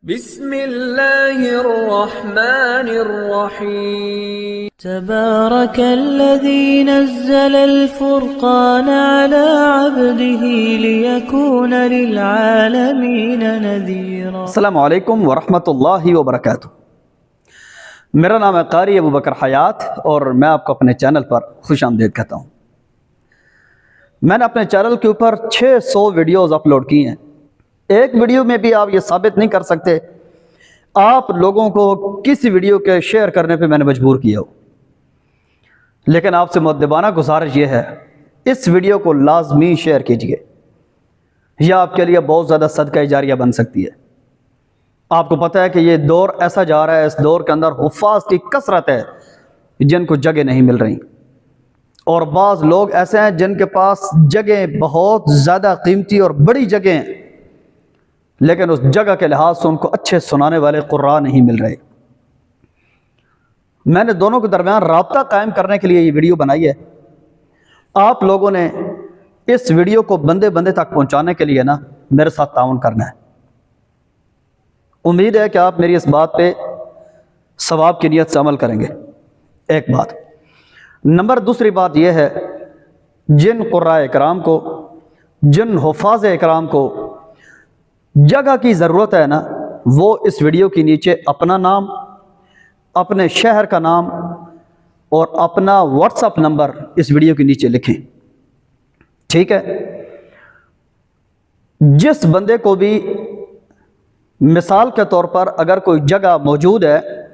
बिस्मिल्लाहिर्रहमानिर्रहीम। तबारकल्लज़ी नज़्ज़लल फ़ुरक़ान अला अब्दिही लियकून लिलआलमीन नज़ीरा। अस्सलामु अलैकुम वरहमतुल्लाहि वबरकातुहू। मेरा नाम है कारी अबू बकर हयात और मैं आपको अपने चैनल पर खुश आमदीद कहता हूँ। मैंने अपने चैनल के ऊपर 600 वीडियोज़ अपलोड की हैं। एक वीडियो में भी आप ये साबित नहीं कर सकते आप लोगों को किसी वीडियो के शेयर करने पे मैंने मजबूर किया हो। लेकिन आपसे मुअद्दबाना गुजारिश ये है, इस वीडियो को लाजमी शेयर कीजिए। यह आपके लिए बहुत ज़्यादा सदका जारिया बन सकती है। आपको पता है कि ये दौर ऐसा जा रहा है, इस दौर के अंदर हुफ़ाज़ की कसरत है जिनको जगह नहीं मिल रही, और बाज़ लोग ऐसे हैं जिनके पास जगह बहुत ज़्यादा कीमती और बड़ी जगह हैं, लेकिन उस जगह के लिहाज से उनको अच्छे सुनाने वाले कुर्रा नहीं मिल रहे। मैंने दोनों के दरमियान राब्ता कायम करने के लिए ये वीडियो बनाई है। आप लोगों ने इस वीडियो को बंदे बंदे तक पहुंचाने के लिए ना मेरे साथ ताउन करना है। उम्मीद है कि आप मेरी इस बात पे सवाब की नीयत से अमल करेंगे। एक बात। दूसरी बात यह है, जिन कुर्रा इकराम को, जिन हुफ़ाज़ इकराम को जगह की ज़रूरत है ना, वो इस वीडियो के नीचे अपना नाम, अपने शहर का नाम और अपना व्हाट्सएप नंबर इस वीडियो के नीचे लिखें। ठीक है। जिस बंदे को भी मिसाल के तौर पर अगर कोई जगह मौजूद है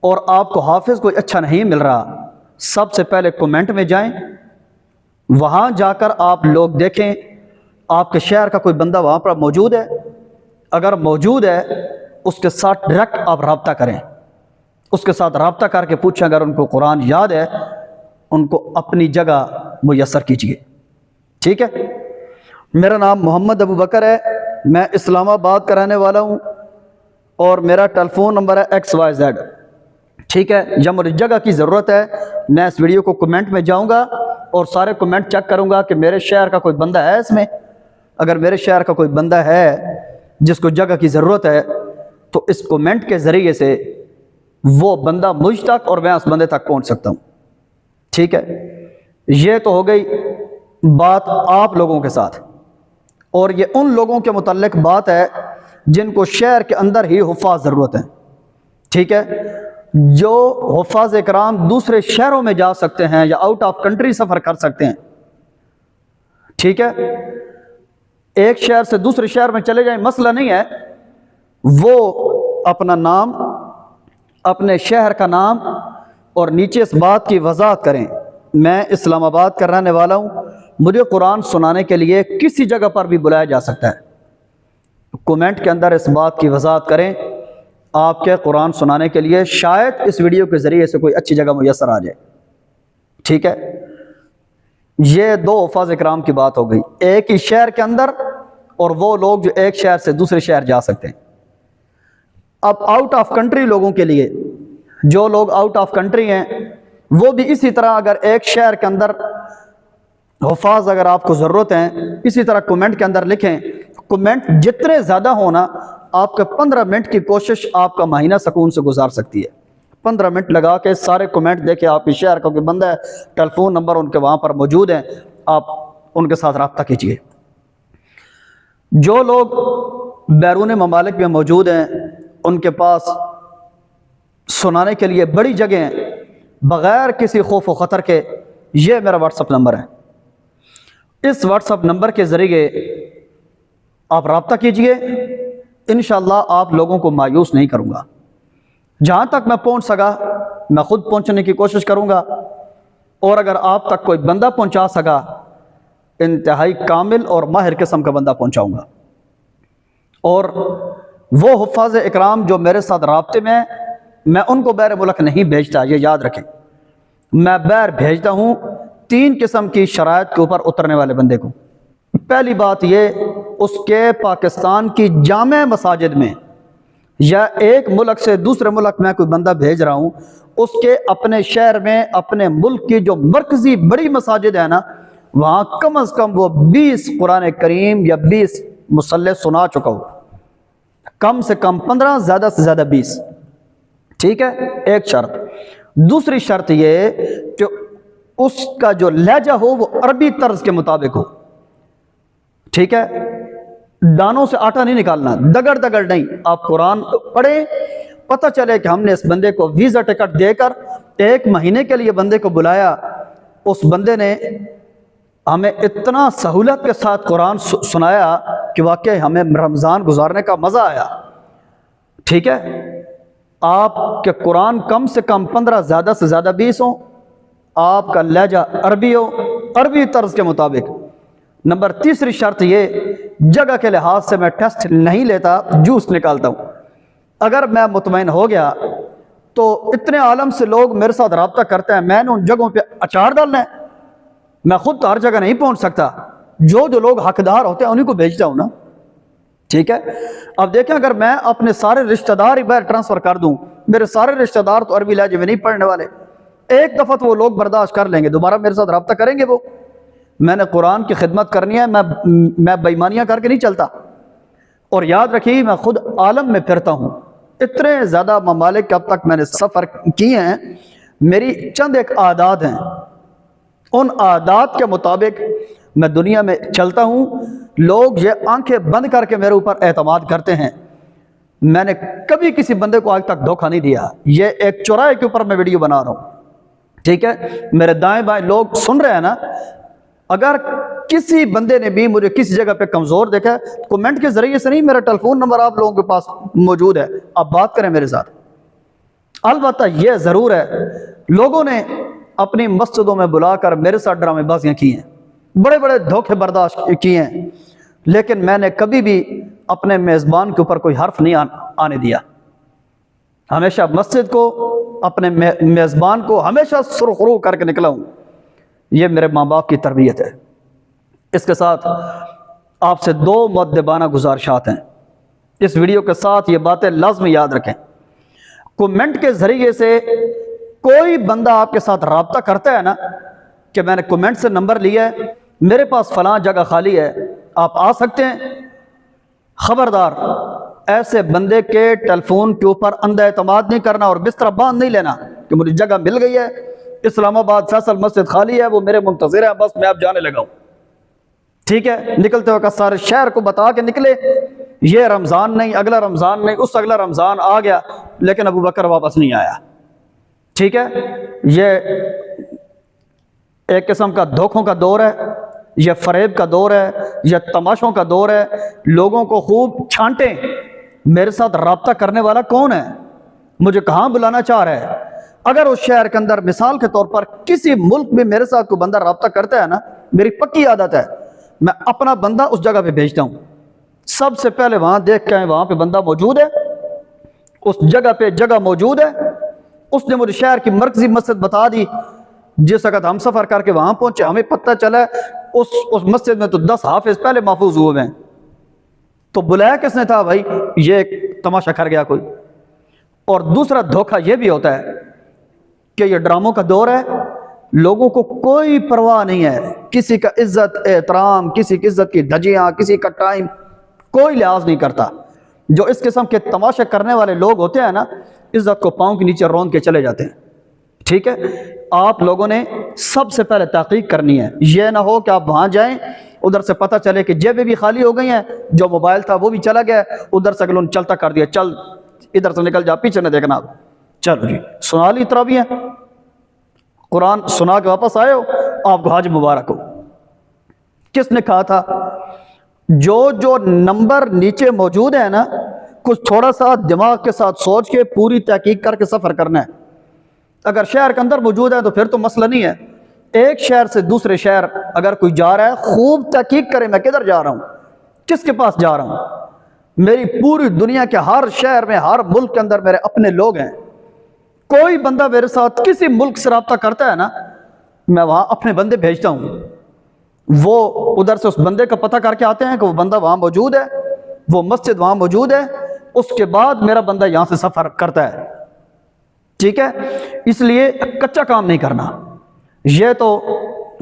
और आपको हाफिज़ कोई अच्छा नहीं मिल रहा, सबसे पहले कमेंट में जाएं, वहाँ जाकर आप लोग देखें आपके शहर का कोई बंदा वहाँ पर मौजूद है। अगर मौजूद है उसके साथ डायरेक्ट आप रब्ता करें, उसके साथ रब्ता करके पूछें। अगर उनको कुरान याद है उनको अपनी जगह मुयस्सर कीजिए। ठीक है। मेरा नाम मोहम्मद अबू बकर है, मैं इस्लामाबाद का रहने वाला हूँ और मेरा टेलीफोन नंबर है XYZ। ठीक है। जब मुझे जगह की ज़रूरत है मैं इस वीडियो को कमेंट में जाऊँगा और सारे कमेंट चेक करूँगा कि मेरे शहर का कोई बंदा है इसमें। अगर मेरे शहर का कोई बंदा है जिसको जगह की ज़रूरत है तो इस कमेंट के ज़रिए से वो बंदा मुझ तक और मैं उस बंदे तक पहुँच सकता हूँ। ठीक है। ये तो हो गई बात आप लोगों के साथ, और ये उन लोगों के मुतल्लिक बात है जिनको शहर के अंदर ही हुफ़ाज़ ज़रूरत है। ठीक है। जो हुफ़ाज़ इकराम दूसरे शहरों में जा सकते हैं या आउट ऑफ कंट्री सफ़र कर सकते हैं। ठीक है। एक शहर से दूसरे शहर में चले जाएं, मसला नहीं है। वो अपना नाम, अपने शहर का नाम और नीचे इस बात की वजाहत करें, मैं इस्लामाबाद का रहने वाला हूँ, मुझे कुरान सुनाने के लिए किसी जगह पर भी बुलाया जा सकता है। कमेंट के अंदर इस बात की वजाहत करें आपके कुरान सुनाने के लिए शायद इस वीडियो के ज़रिए से कोई अच्छी जगह मुयस्सर आ जाए। ठीक है। ये दो हुफ़ाज़ इकराम की बात हो गई, एक ही शहर के अंदर और वो लोग जो एक शहर से दूसरे शहर जा सकते हैं। अब आउट ऑफ कंट्री लोगों के लिए, जो लोग आउट ऑफ कंट्री हैं वो भी इसी तरह अगर एक शहर के अंदर हुफ़ाज़ अगर आपको ज़रूरत है, इसी तरह कमेंट के अंदर लिखें। कमेंट जितने ज़्यादा होना आपके 15 मिनट की कोशिश आपका महीना सुकून से गुजार सकती है। 15 मिनट लगा के सारे कमेंट देखे, आपके शहर का कोई बंदा है, टेलीफोन नंबर उनके वहाँ पर मौजूद हैं, आप उनके साथ रब्ता कीजिए। जो लोग बैरून ममालिक में मौजूद हैं उनके पास सुनाने के लिए बड़ी जगह हैं, बग़ैर किसी खौफ व ख़तर के, ये मेरा व्हाट्सअप नंबर है। इस व्हाट्सअप नंबर के ज़रिए आप रब्ता कीजिए। इंशाअल्लाह आप लोगों को मायूस नहीं करूँगा। जहाँ तक मैं पहुँच सका मैं ख़ुद पहुँचने की कोशिश करूँगा, और अगर आप तक कोई बंदा पहुँचा सका इंतहाई कामिल और माहिर किस्म का बंदा पहुँचाऊँगा। और वो हुफ़ाज़ इकराम जो मेरे साथ राब्ते में, मैं उनको बैर मुल्क नहीं भेजता, ये याद रखें। मैं बैर भेजता हूँ 3 किस्म की शराइत के ऊपर उतरने वाले बंदे को। पहली बात ये, उसके पाकिस्तान की जामे मसाजिद में या एक मुल्क से दूसरे मुल्क में कोई बंदा भेज रहा हूँ, उसके अपने शहर में, अपने मुल्क की जो मरकज़ी बड़ी मसाजिद है ना, वहाँ कम अज़ कम वो 20 कुरान करीम या 20 मुसल्ले सुना चुका हो। कम से कम 15, ज़्यादा से ज़्यादा 20। ठीक है, एक शर्त। दूसरी शर्त ये कि उसका जो लहजा हो वो अरबी तर्ज के मुताबिक हो। ठीक है, दानों से आटा नहीं निकालना, दगड़ दगड़ नहीं। आप कुरान पढ़े, पता चले कि हमने इस बंदे को वीज़ा टिकट देकर 1 महीने के लिए बंदे को बुलाया, उस बंदे ने हमें इतना सहूलत के साथ कुरान सुनाया कि वाकई हमें रमज़ान गुजारने का मज़ा आया। ठीक है, आपके कुरान कम से कम 15, ज़्यादा से ज़्यादा 20 हो, आपका लहजा अरबी हो, अरबी तर्ज के मुताबिक। नंबर तीसरी शर्त ये, जगह के लिहाज से मैं टेस्ट नहीं लेता, जूस निकालता हूँ। अगर मैं मुतमईन हो गया तो इतने आलम से लोग मेरे साथ रब्ता करते हैं, मैंने उन जगहों पे अचार डालना है। मैं खुद तो हर जगह नहीं पहुंच सकता, जो लोग हकदार होते हैं उन्हीं को भेजता हूं ना। ठीक है, अब देखें, अगर मैं अपने सारे रिश्तेदार ही बाहर ट्रांसफर कर दूं, मेरे सारे रिश्तेदार तो अरबी लहजे में नहीं पढ़ने वाले, एक दफा तो वो लोग बर्दाश्त कर लेंगे, दोबारा मेरे साथ रब्ता करेंगे वो। मैंने कुरान की खिदमत करनी है, मैं बेईमानियां करके नहीं चलता। और याद रखिए, मैं खुद आलम में फिरता हूं, इतने ज़्यादा ममालिक के अब तक मैंने सफ़र किए हैं। मेरी चंद एक आदात हैं, उन आदात के मुताबिक मैं दुनिया में चलता हूँ। लोग ये आंखें बंद करके मेरे ऊपर एतमाद करते हैं। मैंने कभी किसी बंदे को आज तक धोखा नहीं दिया। ये एक चौराहे के ऊपर मैं वीडियो बना रहा हूँ। ठीक है, मेरे दाएं बाएं लोग सुन रहे हैं ना। अगर किसी बंदे ने भी मुझे किसी जगह पे कमज़ोर देखा, कमेंट के ज़रिए से नहीं, मेरा टेलीफोन नंबर आप लोगों के पास मौजूद है, आप बात करें मेरे साथ। अलबत्ता यह ज़रूर है, लोगों ने अपनी मस्जिदों में बुलाकर मेरे साथ ड्रामेबाजियाँ की हैं, बड़े बड़े धोखे बर्दाश्त किए हैं, लेकिन मैंने कभी भी अपने मेज़बान के ऊपर कोई हर्फ नहीं आने दिया। हमेशा मस्जिद को, अपने मेज़बान को हमेशा सुरखरू करके निकला हूँ। ये मेरे माँ बाप की तरबियत है। इसके साथ आपसे 2 मुअद्दिबाना गुजारिशात हैं। इस वीडियो के साथ ये बातें लाज़म याद रखें। कमेंट के ज़रिए से कोई बंदा आपके साथ रब्ता करता है ना, कि मैंने कमेंट से नंबर लिया है, मेरे पास फ़लाँ जगह खाली है, आप आ सकते हैं, ख़बरदार ऐसे बंदे के टेलीफोन के ऊपर अंधा एतमाद नहीं करना और बिस्तरा बांध नहीं लेना कि मुझे जगह मिल गई है, इस्लामाबाद फैसल मस्जिद खाली है, वो मेरे मुंतज़िर है, बस मैं अब जाने लगा हूँ। ठीक है, निकलते वक्त सारे शहर को बता के निकले, ये रमज़ान नहीं, अगला रमज़ान नहीं, उस अगला रमज़ान आ गया, लेकिन अबू बकर वापस नहीं आया। ठीक है, ये एक किस्म का धोखों का दौर है, यह फरेब का दौर है, यह तमाशों का दौर है। लोगों को खूब छांटें, मेरे साथ रब्ता करने वाला कौन है, मुझे कहाँ बुलाना चाह रहा है। अगर उस शहर के अंदर मिसाल के तौर पर किसी मुल्क में मेरे साथ कोई बंदा रब्ता करता है ना, मेरी पक्की आदत है, मैं अपना बंदा उस जगह पे भेजता हूँ। सबसे पहले वहाँ देख के वहाँ पे बंदा मौजूद है, उस जगह पे जगह मौजूद है, उसने मुझे शहर की मरकजी मस्जिद बता दी। जिस वक्त हम सफ़र करके वहाँ पहुँचे, हमें पता चला उस मस्जिद में तो 10 हाफिज पहले महफूज हुए हैं। तो बुलाया किसने था भाई, ये एक तमाशा कर गया कोई। और दूसरा धोखा ये भी होता है कि ये ड्रामों का दौर है, लोगों को कोई परवाह नहीं है, किसी का इज्जत एहतराम, किसी की इज्जत की धज्जियाँ, किसी का टाइम, कोई लिहाज नहीं करता। जो इस किस्म के तमाशे करने वाले लोग होते हैं ना, इज्जत को पाँव के नीचे रौंद के चले जाते हैं। ठीक है, आप लोगों ने सबसे पहले तहकीक करनी है। यह ना हो कि आप वहाँ जाएं, उधर से पता चले कि जेबें भी खाली हो गई हैं, जो मोबाइल था वो भी चला गया, उधर से उन्होंने चलता कर दिया, चल इधर से निकल जा, पीछे न देखना। चलो जी, सुना ली तरावी है, कुरान सुना के वापस आए हो, आपको हज मुबारक हो। किसने कहा था, जो नंबर नीचे मौजूद है ना, कुछ थोड़ा सा दिमाग के साथ सोच के पूरी तहकीक करके सफ़र करना है। अगर शहर के अंदर मौजूद है तो फिर तो मसला नहीं है। एक शहर से दूसरे शहर अगर कोई जा रहा है, खूब तहकीक करे, मैं किधर जा रहा हूँ, किसके पास जा रहा हूँ। मेरी पूरी दुनिया के हर शहर में, हर मुल्क के अंदर मेरे अपने लोग हैं। कोई बंदा मेरे साथ किसी मुल्क से रब्ता करता है ना, मैं वहाँ अपने बंदे भेजता हूँ, वो उधर से उस बंदे का पता करके आते हैं कि वो बंदा वहाँ मौजूद है, वो मस्जिद वहाँ मौजूद है, उसके बाद मेरा बंदा यहाँ से सफ़र करता है। ठीक है, इसलिए कच्चा काम नहीं करना। यह तो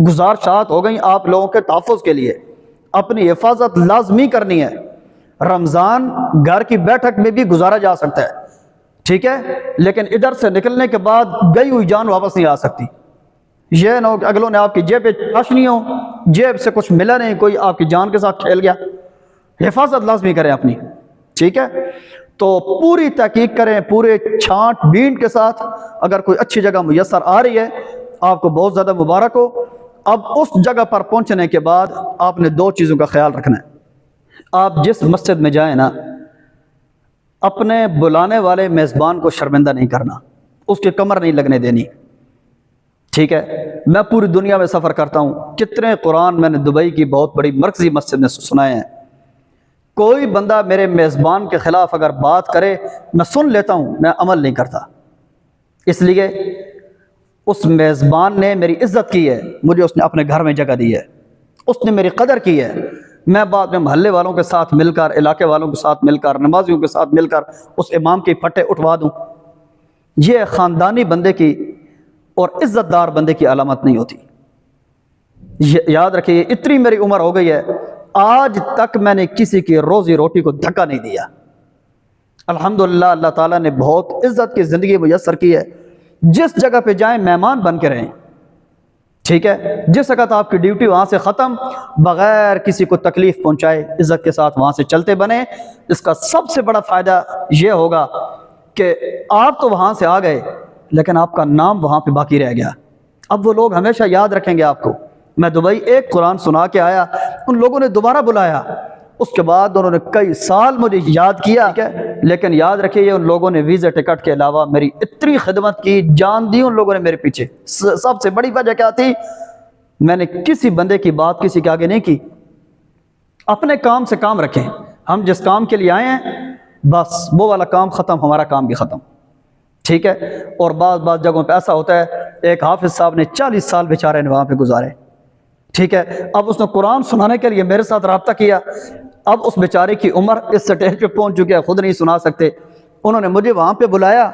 गुजारिशात हो गई आप लोगों के तहफ़्फ़ुज़ के लिए, अपनी हिफाजत लाजमी करनी है। रमज़ान घर की बैठक में भी गुजारा जा सकता है, ठीक है, लेकिन इधर से निकलने के बाद गई हुई जान वापस नहीं आ सकती। यह ना हो कि अगलों ने आपकी जेब पे तलाश नहीं हो, जेब से कुछ मिला नहीं, कोई आपकी जान के साथ खेल गया। हिफाजत लाजमी करें अपनी, ठीक है। तो पूरी तहकीक करें, पूरे छांट-बीन के साथ। अगर कोई अच्छी जगह मुयस्सर आ रही है, आपको बहुत ज़्यादा मुबारक हो। अब उस जगह पर पहुंचने के बाद आपने दो चीज़ों का ख्याल रखना है। आप जिस मस्जिद में जाएं ना, अपने बुलाने वाले मेज़बान को शर्मिंदा नहीं करना, उसकी कमर नहीं लगने देनी, ठीक है। मैं पूरी दुनिया में सफ़र करता हूँ, कितने कुरान मैंने दुबई की बहुत बड़ी मरकज़ी मस्जिद में सुनाए हैं। कोई बंदा मेरे मेज़बान के ख़िलाफ़ अगर बात करे, मैं सुन लेता हूँ, मैं अमल नहीं करता। इसलिए उस मेज़बान ने मेरी इज़्ज़त की है, मुझे उसने अपने घर में जगह दी है, उसने मेरी कदर की है। मैं बाद में मोहल्ले वालों के साथ मिलकर, इलाके वालों के साथ मिलकर, नमाजियों के साथ मिलकर उस इमाम के फट्टे उठवा दूँ। ये ख़ानदानी बंदे की और इज़्ज़तदार बंदे की अलामत नहीं होती। याद रखिए, इतनी मेरी उम्र हो गई है, आज तक मैंने किसी की रोज़ी रोटी को धक्का नहीं दिया। अल्हम्दुलिल्लाह, अल्लाह ताला ने बहुत इज़्ज़त की ज़िंदगी मुयस्सर की है। जिस जगह पे जाएं मेहमान बन के रहें, ठीक है। जिस वक़्त आपकी ड्यूटी वहाँ से ख़त्म, बग़ैर किसी को तकलीफ़ पहुँचाए इज़्ज़त के साथ वहाँ से चलते बने। इसका सबसे बड़ा फ़ायदा ये होगा कि आप तो वहाँ से आ गए, लेकिन आपका नाम वहाँ पे बाकी रह गया। अब वो लोग हमेशा याद रखेंगे आपको। मैं दुबई एक कुरान सुना के आया, उन लोगों ने दोबारा बुलाया, उसके बाद उन्होंने कई साल मुझे याद किया, ठीक है। लेकिन याद रखिए, उन लोगों ने वीज़ा टिकट के अलावा मेरी इतनी खिदमत की, जान दी उन लोगों ने मेरे पीछे। सबसे बड़ी वजह क्या थी? मैंने किसी बंदे की बात किसी के आगे नहीं की। अपने काम से काम रखें। हम जिस काम के लिए आए हैं, बस वो वाला काम ख़त्म, हमारा काम भी ख़त्म, ठीक है। और बाज़ जगहों पे ऐसा होता है, एक हाफिज़ साहब ने 40 साल बेचारे ने वहाँ पे गुजारे, ठीक है। अब उसने कुरान सुनाने के लिए मेरे साथ रब्ता किया। अब उस बेचारे की उम्र इस स्टेज पे पहुँच चुकी है, खुद नहीं सुना सकते। उन्होंने मुझे वहाँ पे बुलाया।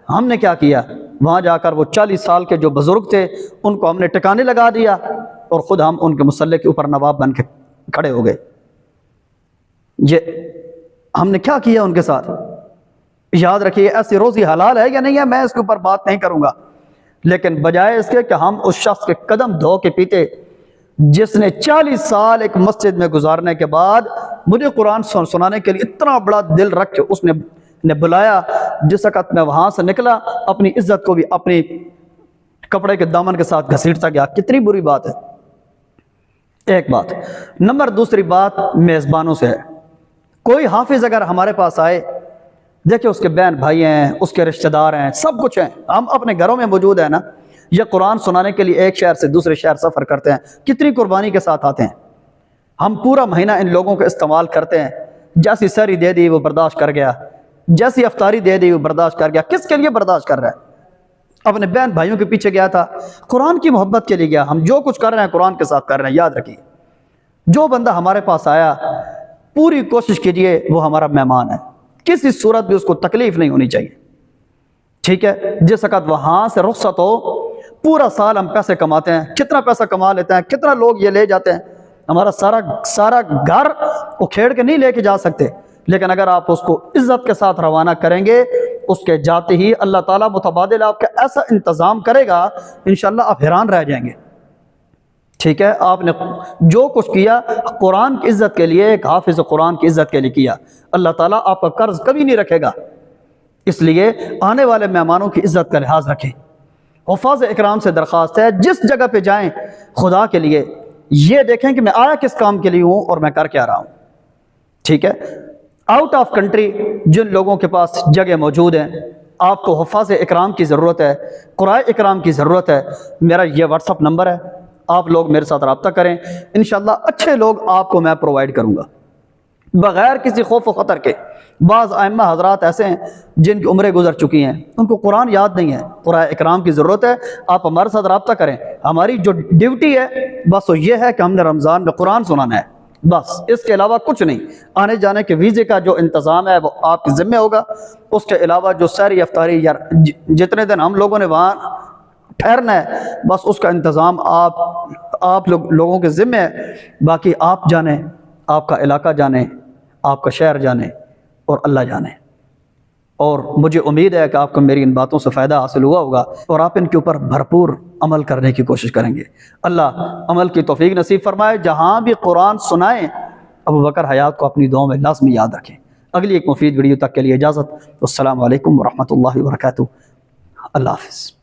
हमने क्या किया, वहाँ जाकर वो 40 साल के जो बुज़ुर्ग थे उनको हमने टिकाने लगा दिया और ख़ुद हम उनके मुसल्ले के ऊपर नवाब बन के खड़े हो गए। ये हमने क्या किया उनके साथ? याद रखिए, ऐसी रोज़ी हलाल है या नहीं है, मैं इसके ऊपर बात नहीं करूँगा, लेकिन बजाय इसके कि हम उस शख्स के कदम धो के पीते जिसने 40 साल एक मस्जिद में गुजारने के बाद मुझे कुरान सुनाने के लिए इतना बड़ा दिल रख के उसने बुलाया। जिस वक़्त मैं वहाँ से निकला, अपनी इज्जत को भी अपने कपड़े के दामन के साथ घसीटता गया। कितनी बुरी बात है। एक बात। नंबर दूसरी बात मेज़बानों से है। कोई हाफिज़ अगर हमारे पास आए, देखिए उसके बहन भाई हैं, उसके रिश्तेदार हैं, सब कुछ हैं, हम अपने घरों में मौजूद हैं ना। ये कुरान सुनाने के लिए एक शहर से दूसरे शहर सफ़र करते हैं, कितनी कुर्बानी के साथ आते हैं। हम पूरा महीना इन लोगों को इस्तेमाल करते हैं। जैसी सहरी दे दी वो बर्दाश्त कर गया, जैसी अफ्तारी दे दी वो बर्दाश्त कर गया। किसके लिए बर्दाश्त कर रहा है? अपने बहन भाइयों के पीछे गया था, कुरान की मोहब्बत के लिए गया। हम जो कुछ कर रहे हैं कुरान के साथ कर रहे हैं। याद रखिए, जो बंदा हमारे पास आया, पूरी कोशिश कीजिए वो हमारा मेहमान है, किसी सूरत भी उसको तकलीफ नहीं होनी चाहिए, ठीक है। जिस वक़्त वहाँ से रुखसत हो, पूरा साल हम पैसे कमाते हैं, कितना पैसा कमा लेते हैं, कितना लोग ये ले जाते हैं, हमारा सारा घर उखेड़ के नहीं लेके जा सकते। लेकिन अगर आप उसको इज्जत के साथ रवाना करेंगे, उसके जाते ही अल्लाह ताला मुतबादिल आपका ऐसा इंतज़ाम करेगा, इंशाअल्लाह आप हैरान रह जाएंगे, ठीक है। आपने जो कुछ किया कुरान की इज्जत के लिए, एक हाफिज़ कुरान की इज्जत के लिए किया, अल्लाह ताला आपका कर्ज कभी नहीं रखेगा। इसलिए आने वाले मेहमानों की इज्जत का लिहाज रखें। हुफ़ाज़ इकराम से दरख्वास्त है, जिस जगह पे जाएं खुदा के लिए ये देखें कि मैं आया किस काम के लिए हूँ और मैं कर क्या रहा हूँ, ठीक है। आउट ऑफ कंट्री जिन लोगों के पास जगह मौजूद हैं, आपको हुफ़ाज़ इकराम की ज़रूरत है, क़ुराए इकराम की ज़रूरत है, मेरा ये व्हाट्सअप नंबर है, आप लोग मेरे साथ रब्ता करें। इंशाअल्लाह अच्छे लोग आपको मैं प्रोवाइड करूँगा बग़ैर किसी खौफ व ख़तर के। बाज़ आइम्मा हज़रात ऐसे हैं जिनकी उम्रें गुजर चुकी हैं, उनको कुरान याद नहीं है, क़ुरान इकराम की ज़रूरत है, आप हमारे साथ रब्ता करें। हमारी जो ड्यूटी है बस वो ये है कि हमने रमज़ान में कुरान सुनाना है, बस इसके अलावा कुछ नहीं। आने जाने के वीज़े का जो इंतज़ाम है वो आपके ज़िम्मे होगा। उसके अलावा जो सहरी अफ्तारी या जितने दिन हम लोगों ने वहाँ ठहरना है, बस उसका इंतज़ाम आप लोगों के ज़िम्मे है। बाकी आप जाने, आपका इलाका जाने, आपका शहर जाने और अल्लाह जाने। और मुझे उम्मीद है कि आपको मेरी इन बातों से फ़ायदा हासिल हुआ होगा और आप इनके ऊपर भरपूर अमल करने की कोशिश करेंगे। अल्लाह अमल की तौफीक नसीब फरमाए। जहाँ भी कुरान सुनाएं अबू बकर हयात को अपनी दुआओं में लाज़मी याद रखें। अगली एक मुफीद वीडियो तक के लिए इजाज़त। अस्सलामु अलैकुम व रहमतुल्लाहि व बरकातुहू। अल्लाह हाफ़िज़।